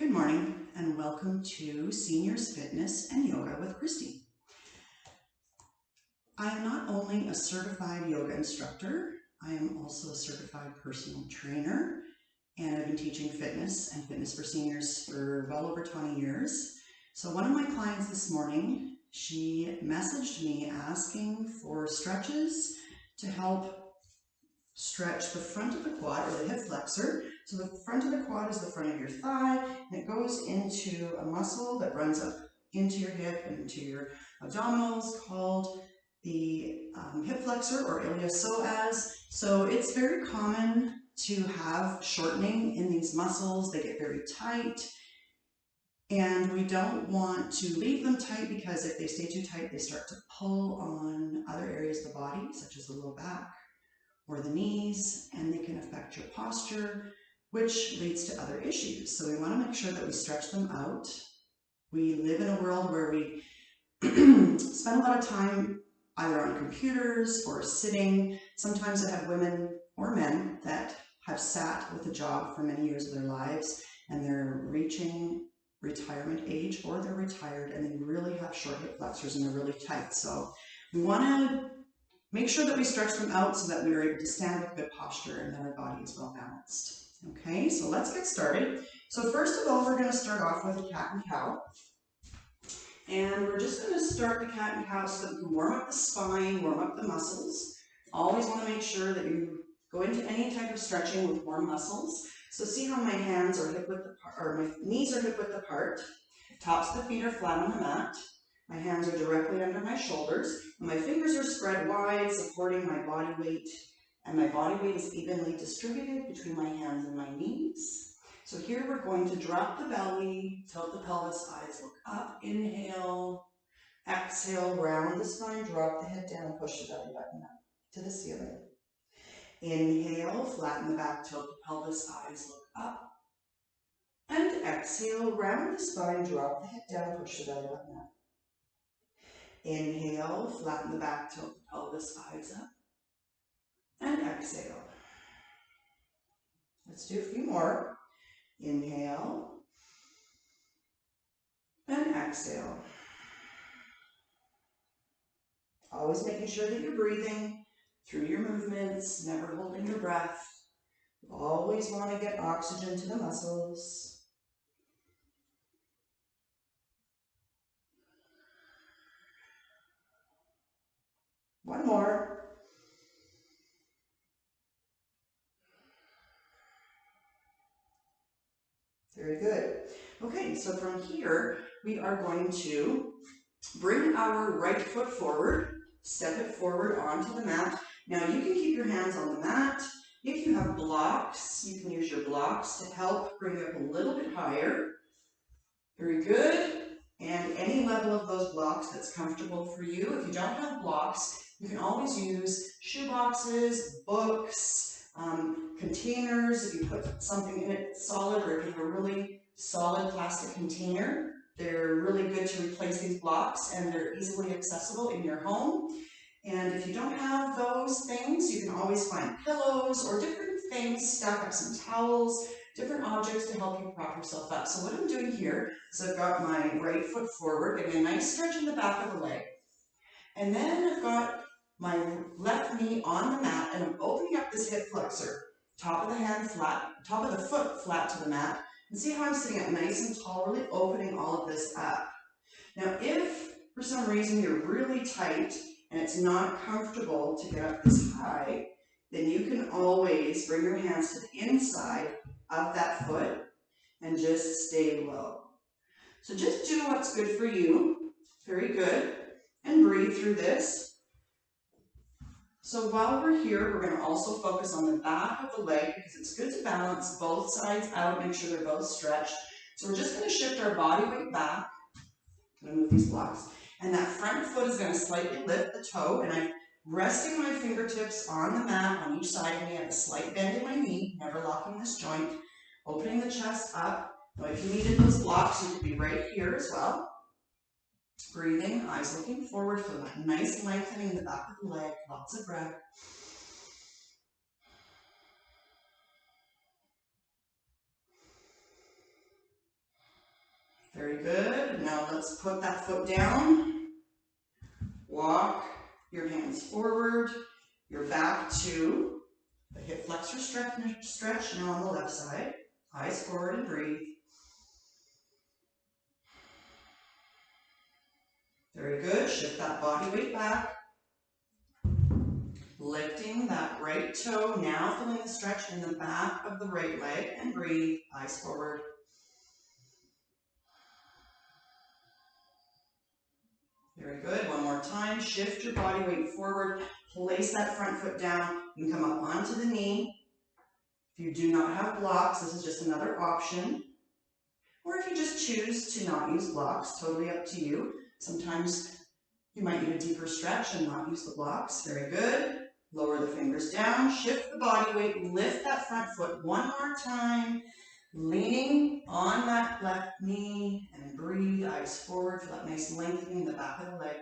Good morning and welcome to Seniors Fitness and Yoga with Christy. I am not only a certified yoga instructor, I am also a certified personal trainer, and I've been teaching fitness and fitness for seniors for well over 20 years. So one of my clients this morning, she messaged me asking for stretches to help stretch the front of the quad or the hip flexor. So the front of the quad is the front of your thigh, and it goes into a muscle that runs up into your hip and into your abdominals called the hip flexor or iliopsoas. So it's very common to have shortening in these muscles. They get very tight, and we don't want to leave them tight because if they stay too tight, they start to pull on other areas of the body, such as the low back or the knees, and they can affect your posture, which leads to other issues. So we want to make sure that we stretch them out. We live in a world where we spend a lot of time either on computers or sitting. Sometimes I have women or men that have sat with a job for many years of their lives, and they're reaching retirement age, or they're retired and they really have short hip flexors and they're really tight. So we want to make sure that we stretch them out so that we are able to stand with good posture and that our body is well balanced. Okay, so let's get started. So first of all, we're going to start off with a cat and cow. And we're just going to start the cat and cow so that we can warm up the spine, warm up the muscles. Always want to make sure that you go into any type of stretching with warm muscles. So see how my hands are hip width apart, or my knees are hip width apart. Tops of the feet are flat on the mat. My hands are directly under my shoulders, and my fingers are spread wide, supporting my body weight, and my body weight is evenly distributed between my hands and my knees. So here we're going to drop the belly, tilt the pelvis, eyes look up, inhale, exhale, round the spine, drop the head down, push the belly button up to the ceiling. Inhale, flatten the back, tilt the pelvis, eyes look up, and exhale, round the spine, drop the head down, push the belly button up. Inhale, flatten the back, tilt the pelvis, eyes up, and exhale. Let's do a few more. Inhale, and exhale. Always making sure that you're breathing through your movements, never holding your breath. You always want to get oxygen to the muscles. One more. Very good. Okay, so from here, we are going to bring our right foot forward, step it forward onto the mat. Now you can keep your hands on the mat. If you have blocks, you can use your blocks to help bring it up a little bit higher. Very good. And any level of those blocks that's comfortable for you. If you don't have blocks, you can always use shoe boxes, books, containers. If you put something in it solid, or if you have a really solid plastic container, they're really good to replace these blocks, and they're easily accessible in your home. And if you don't have those things, you can always find pillows or different things, stack up some towels, different objects to help you prop yourself up. So what I'm doing here is I've got my right foot forward, getting a nice stretch in the back of the leg. And then I've got my left knee on the mat, and I'm opening up this hip flexor. Top of the hand flat, top of the foot flat to the mat. And see how I'm sitting up nice and tall, really opening all of this up. Now, if for some reason you're really tight and it's not comfortable to get up this high, then you can always bring your hands to the inside of that foot and just stay low. So just do what's good for you. Very good. And breathe through this. So while we're here, we're going to also focus on the back of the leg because it's good to balance both sides out, make sure they're both stretched. So we're just going to shift our body weight back. I'm going to move these blocks. And that front foot is going to slightly lift the toe, and I'm resting my fingertips on the mat on each side of me. I have a slight bend in my knee, never locking this joint. Opening the chest up. Now if you needed those blocks, you could be right here as well. Breathing, eyes looking forward, feel that nice lengthening in the back of the leg, lots of breath. Very good. Now let's put that foot down. Walk your hands forward. You're back to the hip flexor stretch now on the left side. Eyes forward and breathe. Very good. Shift that body weight back. Lifting that right toe, now feeling the stretch in the back of the right leg, and breathe, eyes forward. Very good, one more time, shift your body weight forward, place that front foot down, you can come up onto the knee. If you do not have blocks, this is just another option. Or if you just choose to not use blocks, totally up to you. Sometimes you might need a deeper stretch and not use the blocks, very good. Lower the fingers down, shift the body weight, lift that front foot one more time, leaning on that left knee, and breathe, eyes forward, feel that nice lengthening in the back of the leg.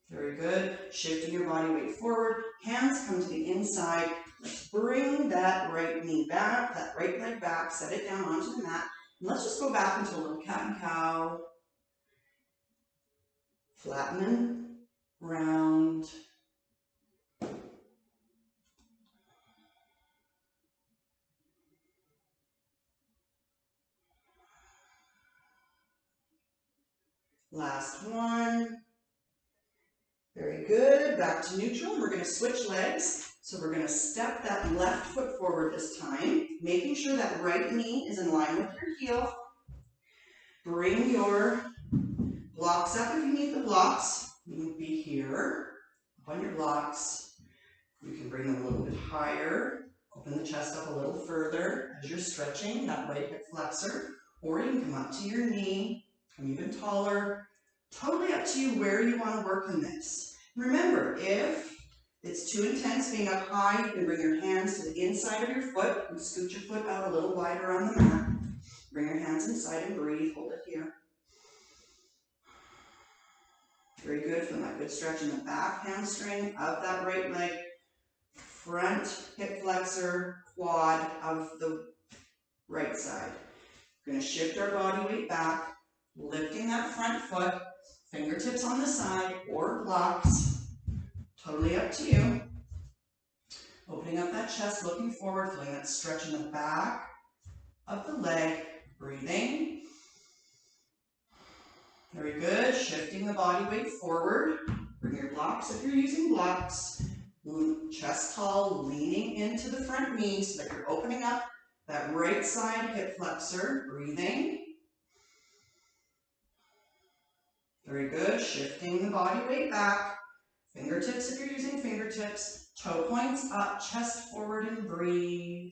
Very good, shifting your body weight forward, hands come to the inside, let's bring that right knee back, that right leg back, set it down onto the mat, and let's just go back into a little cat and cow, flatten round, last one, very good, back to neutral. We're going to switch legs, so we're going to step that left foot forward this time, making sure that right knee is in line with your heel. Bring your blocks up if you need the blocks. You can be here, up on your blocks. You can bring them a little bit higher, open the chest up a little further as you're stretching that right hip flexor, or you can come up to your knee, come even taller. Totally up to you where you want to work on this. Remember, if it's too intense being up high, you can bring your hands to the inside of your foot and scoot your foot out a little wider on the mat. Bring your hands inside and breathe, hold it here. Very good, from that good stretch in the back hamstring of that right leg, front hip flexor, quad of the right side. We're going to shift our body weight back, lifting that front foot, fingertips on the side or blocks, totally up to you. Opening up that chest, looking forward, feeling that stretch in the back of the leg, breathing. Very good, shifting the body weight forward. Bring your blocks if you're using blocks. Chest tall, leaning into the front knee so that you're opening up that right side hip flexor, breathing. Very good, shifting the body weight back. Fingertips if you're using fingertips. Toe points up, chest forward, and breathe.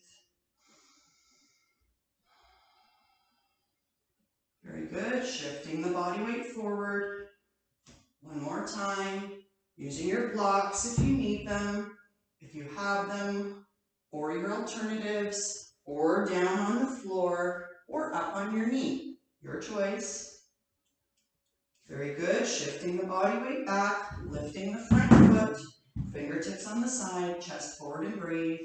Very good, shifting the body weight forward. One more time, using your blocks if you need them, if you have them, or your alternatives, or down on the floor, or up on your knee, your choice. Very good, shifting the body weight back, lifting the front foot, fingertips on the side, chest forward and breathe.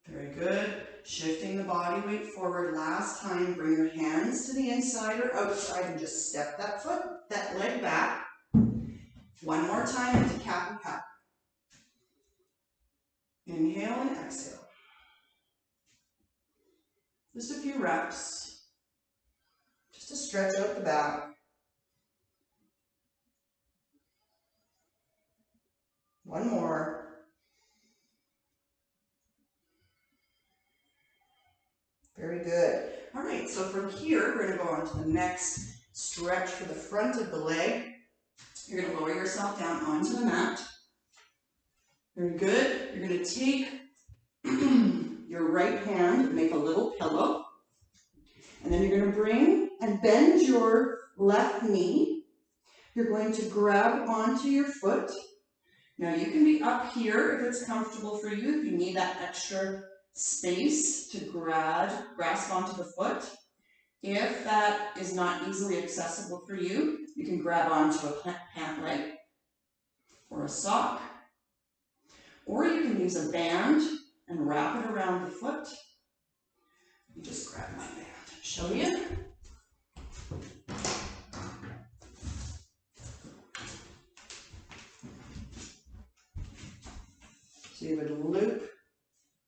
Very good. Shifting the body weight forward. Last time, bring your hands to the inside or outside and just step that leg back. One more time into cat and cow. Inhale and exhale. Just a few reps. Just to stretch out the back. One more. Very good. All right, so from here, we're going to go on to the next stretch for the front of the leg. You're going to lower yourself down onto the mat. Very good. You're going to take your right hand, make a little pillow, and then you're going to bring and bend your left knee. You're going to grab onto your foot. Now you can be up here if it's comfortable for you, if you need that extra space to grasp onto the foot. If that is not easily accessible for you, you can grab onto a pant leg. or a sock, or you can use a band and wrap it around the foot. Let me just grab my band and show you. So you would loop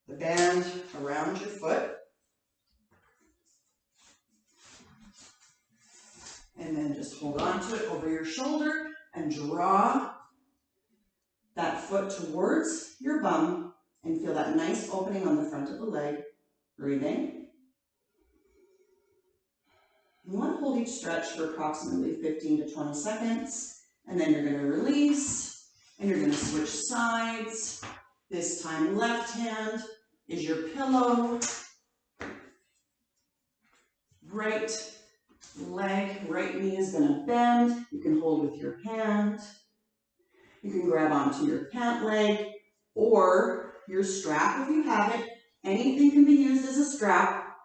the band around your foot, and then just hold on to it over your shoulder and draw that foot towards your bum and feel that nice opening on the front of the leg. Breathing. You want to hold each stretch for approximately 15 to 20 seconds, and then you're going to release, and you're going to switch sides. This time left hand is your pillow. Right leg, right knee is going to bend. You can hold with your hand. You can grab onto your pant leg or your strap if you have it. Anything can be used as a strap.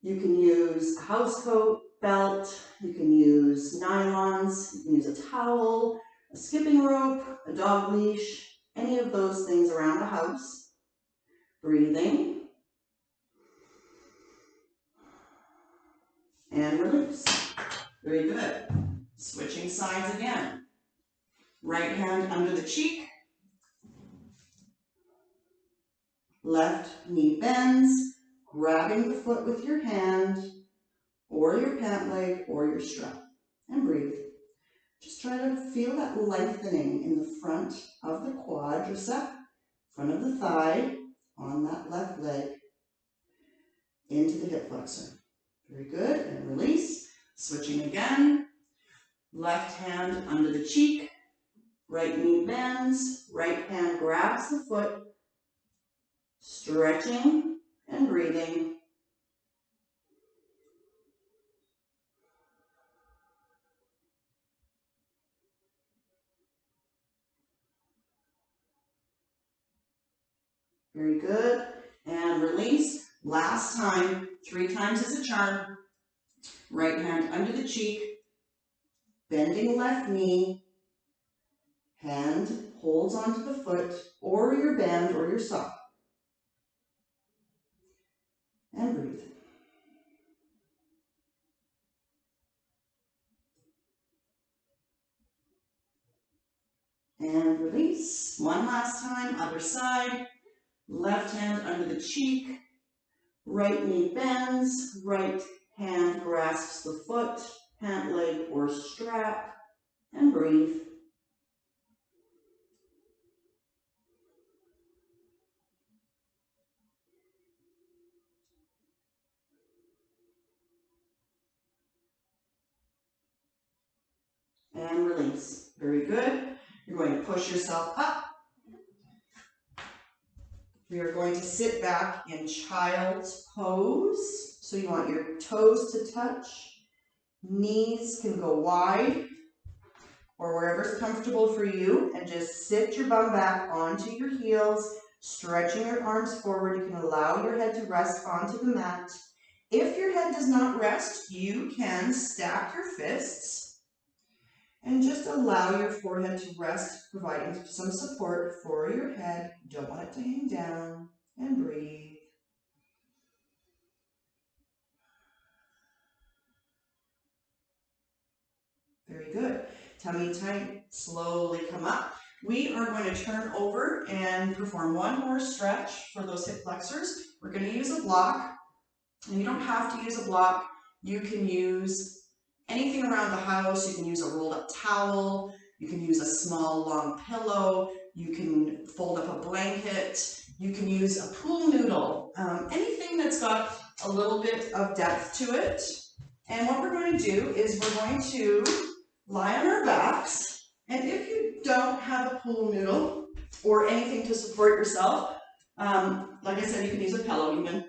You can use a house coat, belt, you can use nylons, you can use a towel, a skipping rope, a dog leash, any of those things around the house. Breathing. And release. Very good. Switching sides again. Right hand under the cheek. Left knee bends, grabbing the foot with your hand, or your pant leg, or your strap. And breathe. Just try to feel that lengthening in the front of the quadricep, front of the thigh, on that left leg, into the hip flexor. Very good, and release. Switching again. Left hand under the cheek, right knee bends, right hand grabs the foot, stretching and breathing. Very good, and release. Last time, 3 times as a charm. Right hand under the cheek, bending left knee, hand holds onto the foot or your band or your sock. And breathe. And release. One last time, other side. Left hand under the cheek, right knee bends, right hand grasps the foot, pant leg or strap, and breathe. And release. Very good. You're going to push yourself up. We are going to sit back in child's pose. So you want your toes to touch. Knees can go wide or wherever's comfortable for you, and just sit your bum back onto your heels, stretching your arms forward. You can allow your head to rest onto the mat. If your head does not rest, you can stack your fists and just allow your forehead to rest, providing some support for your head. You don't want it to hang down. And breathe. Very good. Tummy tight, slowly come up. We are going to turn over and perform one more stretch for those hip flexors. We're going to use a block, and you don't have to use a block. You can use anything around the house. You can use a rolled up towel. You can use a small long pillow. You can fold up a blanket. You can use a pool noodle. Anything that's got a little bit of depth to it. And what we're going to do is we're going to lie on our backs. And if you don't have a pool noodle or anything to support yourself, like I said, you can use a pillow even.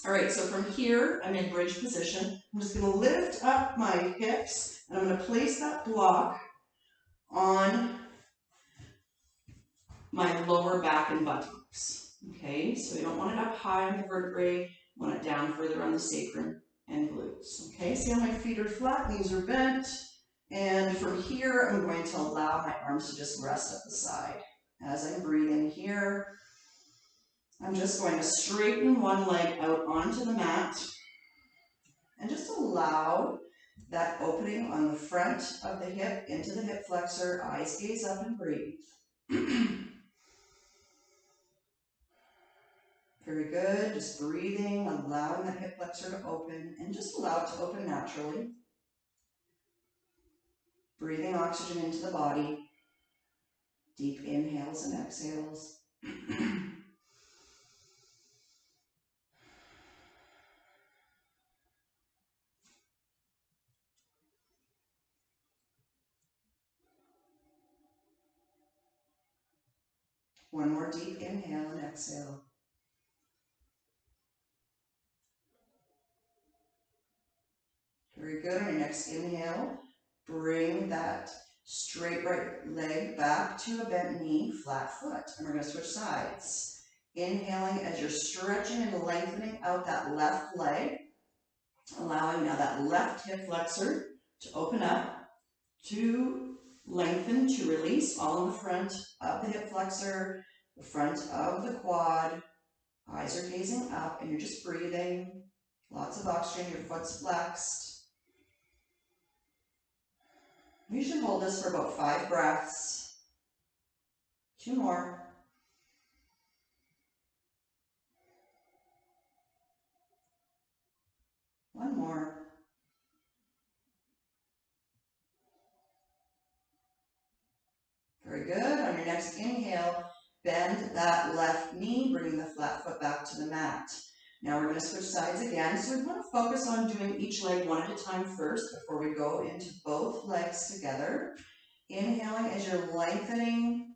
All right, so from here, I'm in bridge position. I'm just going to lift up my hips, and I'm going to place that block on my lower back and buttocks. Okay, so you don't want it up high on the vertebrae, you want it down further on the sacrum and glutes. Okay, see how my feet are flat, knees are bent, And from here, I'm going to allow my arms to just rest at the side. As I'm breathing here, I'm just going to straighten one leg out onto the mat and just allow that opening on the front of the hip into the hip flexor. Eyes gaze up and breathe. Very good. Just breathing, allowing that hip flexor to open, and just allow it to open naturally. Breathing oxygen into the body. Deep inhales and exhales. One more deep inhale and exhale. Very good. On your next inhale, bring that straight right leg back to a bent knee, flat foot. And we're going to switch sides. Inhaling as you're stretching and lengthening out that left leg, allowing now that left hip flexor to open up, to lengthen, to release, all in the front of the hip flexor, the front of the quad. Eyes are gazing up and you're just breathing. Lots of oxygen, your foot's flexed. You should hold this for about 5 breaths. 2 more. One more. Very good. On your next inhale, bend that left knee, bringing the flat foot back to the mat. Now we're going to switch sides again. So we want to focus on doing each leg one at a time first before we go into both legs together. Inhaling as you're lengthening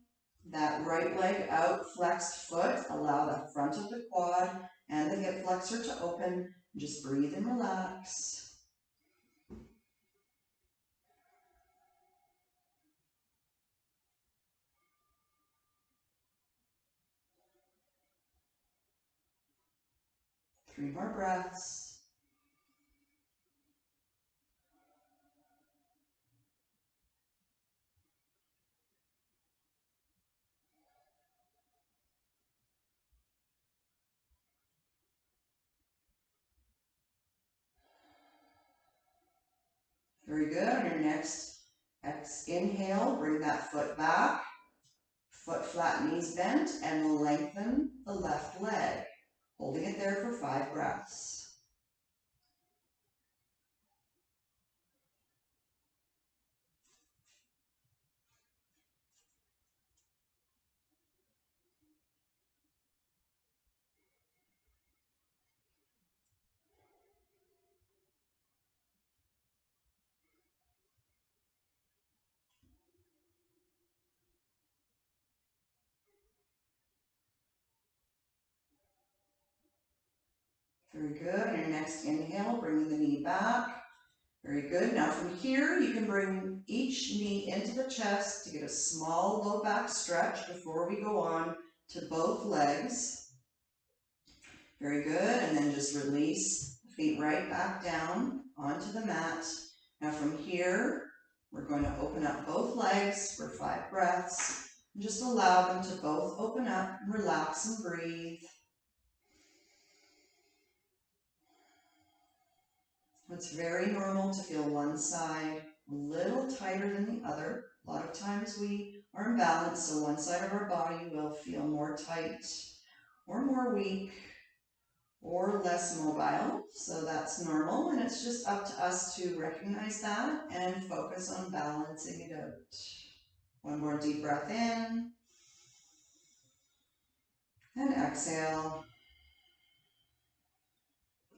that right leg out, flexed foot. Allow the front of the quad and the hip flexor to open. Just breathe and relax. Three more breaths. Very good. On your next inhale, bring that foot back. Foot flat, knees bent, and lengthen the left leg. Holding it there for 5 breaths. Very good. On your next inhale, bring the knee back. Very good. Now from here, you can bring each knee into the chest to get a small low back stretch before we go on to both legs. Very good. And then just release the feet right back down onto the mat. Now from here, we're going to open up both legs for 5 breaths. And just allow them to both open up and relax and breathe. It's very normal to feel one side a little tighter than the other. A lot of times we are imbalanced, so one side of our body will feel more tight or more weak or less mobile. So that's normal, and it's just up to us to recognize that and focus on balancing it out. One more deep breath in and exhale.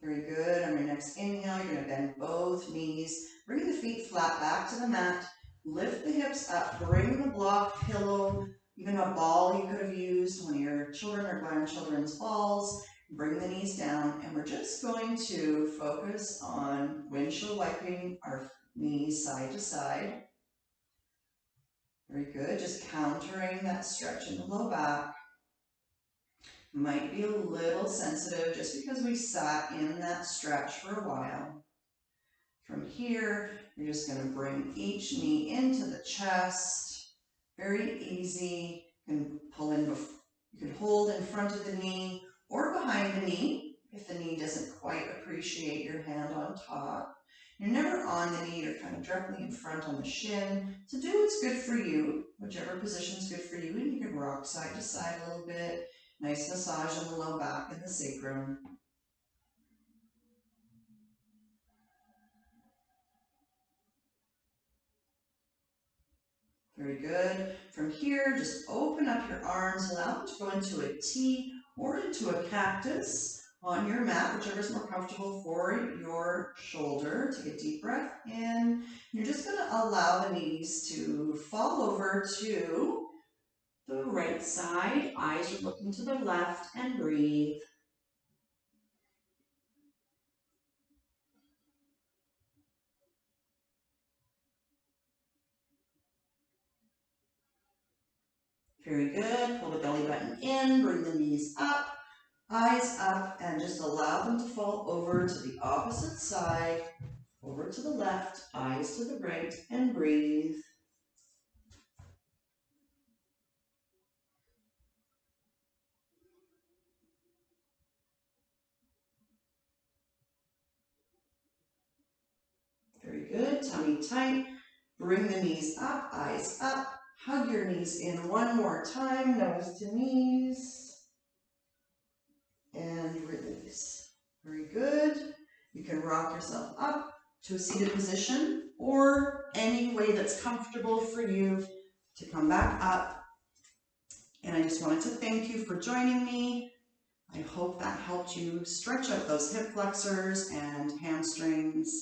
Very good. On your next inhale, you're going to bend both knees. Bring the feet flat back to the mat. Lift the hips up. Bring the block, pillow, even a ball you could have used, one of your children or grandchildren's balls. Bring the knees down, and we're just going to focus on windshield wiping our knees side to side. Very good. Just countering that stretch in the low back. Might be a little sensitive just because we sat in that stretch for a while. From here, you're just going to bring each knee into the chest. Very easy. You can pull in, you can hold in front of the knee or behind the knee if the knee doesn't quite appreciate your hand on top. You're never on the knee, you're kind of directly in front on the shin. So do what's good for you, whichever position is good for you, and you can rock side to side a little bit. Nice massage on the low back and the sacrum. Very good. From here, just open up your arms, allow them to go into a T or into a cactus on your mat, whichever is more comfortable for your shoulder. Take a deep breath in. You're just going to allow the knees to fall over to the right side. Eyes are looking to the left, and breathe. Very good. Pull the belly button in, bring the knees up, eyes up, and just allow them to fall over to the opposite side, over to the left, eyes to the right, and breathe. Very good. Tummy tight. Bring the knees up, eyes up. Hug your knees in one more time, nose to knees. And release. Very good. You can rock yourself up to a seated position or any way that's comfortable for you to come back up. And I just wanted to thank you for joining me. I hope that helped you stretch out those hip flexors and hamstrings.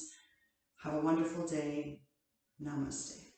Have a wonderful day. Namaste.